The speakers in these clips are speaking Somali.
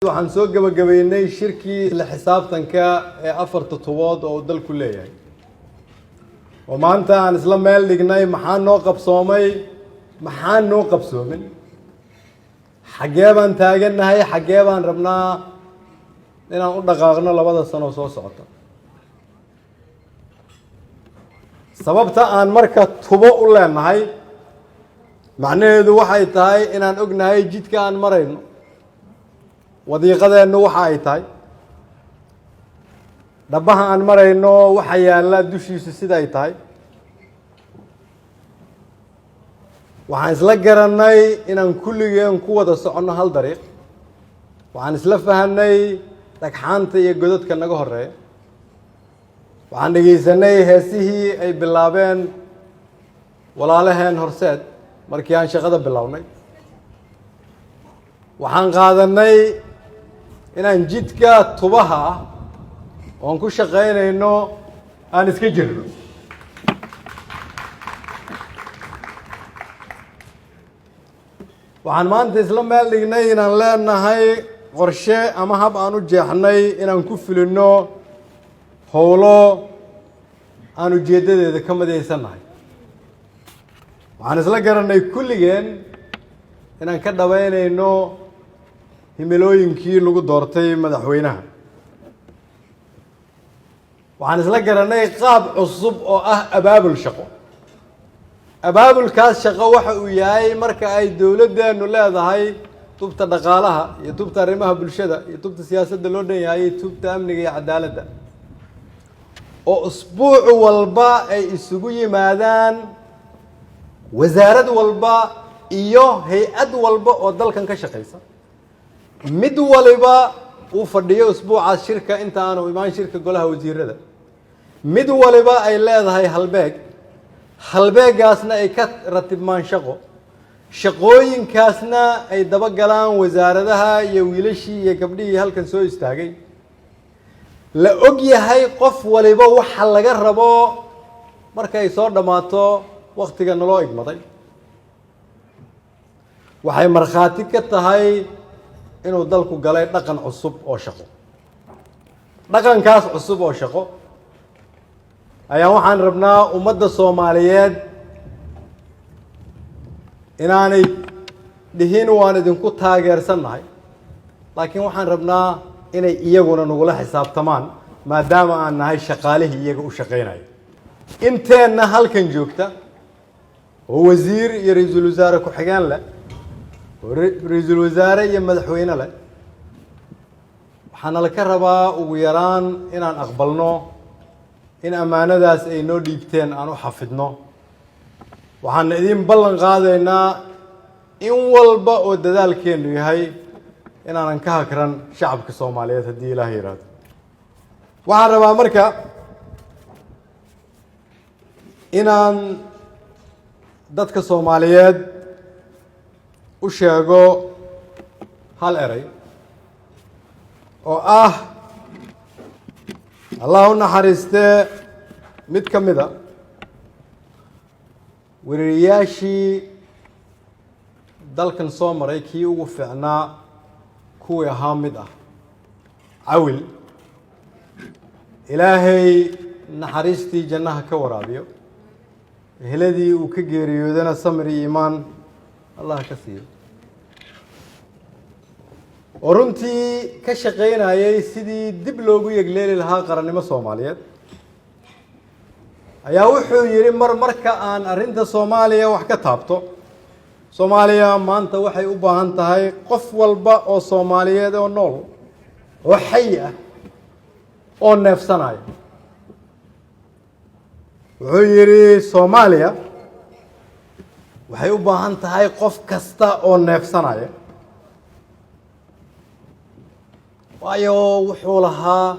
waxaan soo gabagabeynay shirkii la xisaabtanka ee afarta tobood oo dalku leeyahay oo maanta aan isla meel dhignay maxaa noo qabsoomay maxaa noo qabsoomin xagee baan taaganahay xagee baan rabnaa inaan u dhaqaaqno labada sano soo socota sababta aan marka tubo u leenahay macnaheedu waxay tahay inaan ognahay jidka aan marayno wadiiqadeenu waxa ay tahay dhabaha aan marayno waxa yaala dushiisu sida ay tahay waxaan isla garanay inaan kulligeen ku wada socono hal dariiq waxaan isla fahanay dhagxaanta iyo godadka naga horeeya waxaan dhegaysanay heesihii ay bilaabeen walaalaheen horseed markii aan shaqada bilownay waxaan qaadanay inaan jidka tubaha ah oon ku shaqaynayno aan iska jirno waxaan maanta isla meel dhignay inaan leenahay qorshe ama hab aan u jeexnay inaan ku fulino howlo aan ujeeddadeeda ka midaysannahay waxaan isla garanay kulligeen inaan ka dhabaynayno himilooyinkii lagu doortay madaxweynaha waxaan isla garanay qaab cusub oo ah abaabul shaqo abaabulkaas shaqo waxa uu yahay marka ay dowladdeenu leedahay tubta dhaqaalaha iyo tubta arrimaha bulshada iyo tubta siyaasadda loo dhan yahay iyo tubta amniga iyo cadaaladda oo usbuuc walba ay isugu yimaadaan wasaarad walba iyo hay-ad walba oo dalkan ka shaqaysa mid waliba uu fadhiyo usbuucaas shirka inta aanu imaan shirka golaha wasiirada mid waliba ay leedahay halbeegaasna ay ka ratibmaan shaqooyinkaasna ay daba galaan wasaaradaha iyo wiilashii iyo gabdhihii halkan soo istaagay la og yahay qof waliba waxa laga rabo markay soo dhammaato wakhtiga naloo igmaday waxay markhaati ka tahay inuu dalku galay dhaqan cusub oo shaqo dhaqankaas cusub oo shaqo ayaa waxaan rabnaa ummadda Soomaaliyeed inaanay dhihin waan idinku taageersannahay laakiin waxaan rabnaa inay iyaguna nagula xisaabtamaan maadaama aan nahay shaqaalihii iyaga u shaqaynaya inteenna halkan joogta oo wasiir iyo ra-iisul wasaare ku-xigeen leh oo ra-iisul wasaare iyo madaxweyne leh waxaana ka rabaa ugu yaraan inaan aqbalno in ammaanadaas ay noo dhiibteen aan u xafidno waxaan idin ballan qaadaynaa in walba oo dadaalkeenu yahay inaanan ka hakran shacabka Soomaaliyeed haddii Ilaahay yiraahdo waxaan rabaa marka inaan dadka Soomaaliyeed u sheego hal eray oo ah Allah u naxariistee mid ka mid ah wariyaashii dalkan soo maray kii ugu fiicnaa kuwii ahaa mid ah cawil ilaahay naxariistii jannaha ka waraabiyo eheladii uu ka geeriyoodana samir iyo iimaan Allah ka siiyo oo runtii ka shaqaynayay sidii dib loogu yegleeli lahaa qarannimo Soomaaliyeed ayaa wuxuu yiri marka aan arrinta Soomaaliya wax ka taabto Soomaaliya maanta waxay u baahan tahay qof walba oo Soomaaliyeed oo nool oo xay ah oo neefsanaya wuxuu yiri Soomaaliya waxay u baahan tahay qof kasta oo neefsanaya waayo wuxuu lahaa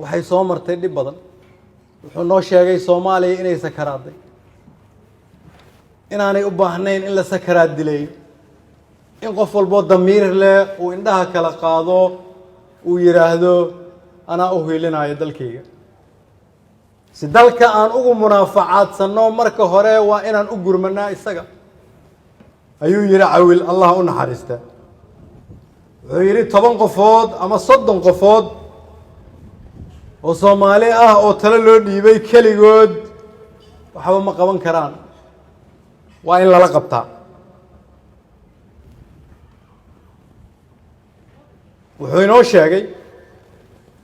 waxay soo martay dhib badan wuxuu noo sheegay Soomaaliya inay sakaraaday inaanay u baahnayn in la sakaraad dilayo in qof walbo damiir leh uu indhaha kala qaado uu yiraahdo anaa u hiilinayo dalkayga si dalka aan ugu munaafacaadsanno marka hore waa inaan u gurmanaa isaga ayuu yiri cawil Allah u naxariista wuxuu yidhi 10 qofood ama 30 qofood oo Soomaali ah oo talo loo dhiibay keligood waxba ma qaban karaan waa in lala qabtaa wuxuu inoo sheegay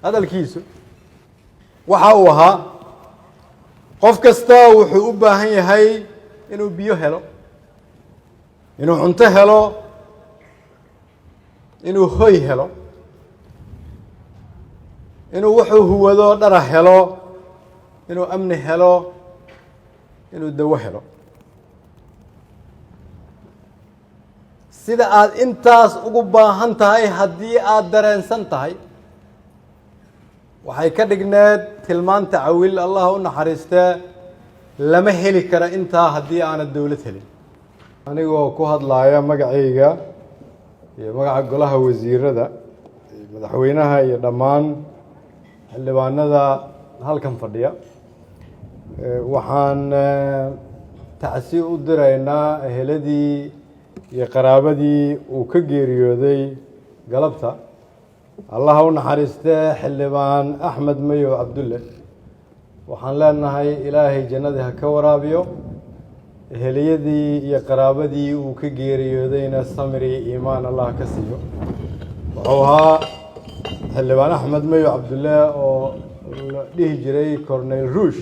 hadalkiisu waxa uu ahaa qof kasta wuxuu u baahan yahay inuu biyo helo inuu cunto helo inuu hoy helo inuu wuxuu huwado dhara helo inuu amni helo inuu dawo helo sida aad intaas ugu baahan tahay haddii aad dareensan tahay waxay ka dhigneed tilmaanta cawil allah u naxariistee lama heli kara intaa haddii aanad dowlad helin anigoo ku hadlaaya magacayga iyo magaca golaha wasiirada madaxweynaha iyo dhammaan xildhibaanada halkan fadhiya waxaan tacsi u diraynaa eheladii iyo qaraabadii uu ka geeriyooday galabta allah u naxariistee xildhibaan axmed mayow cabdulle waxaan leenahay ilaahay jannadii ha ka waraabiyo eheliyadii iyo qaraabadii uu ka geeriyoodayna samiri iimaan allah ka siiyo wuxuu ahaa xildhibaan axmed mayow cabdulle oo la dhihi jiray cornel ruush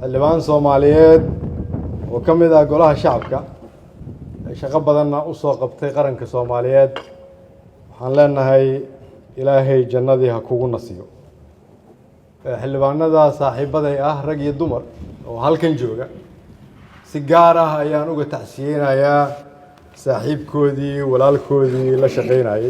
xildhibaan soomaaliyeed oo ka mid ah golaha shacabka shaqo badanna u soo qabtay qaranka soomaaliyeed waxaan leenahay ilaahay jannadii ha kugu nasiyo xildhibaanada saaxiibaday ah rag iyo dumar oo halkan jooga si gaar ah ayaan uga tacsiyeynayaa saaxiibkoodii walaalkoodii la shaqaynayay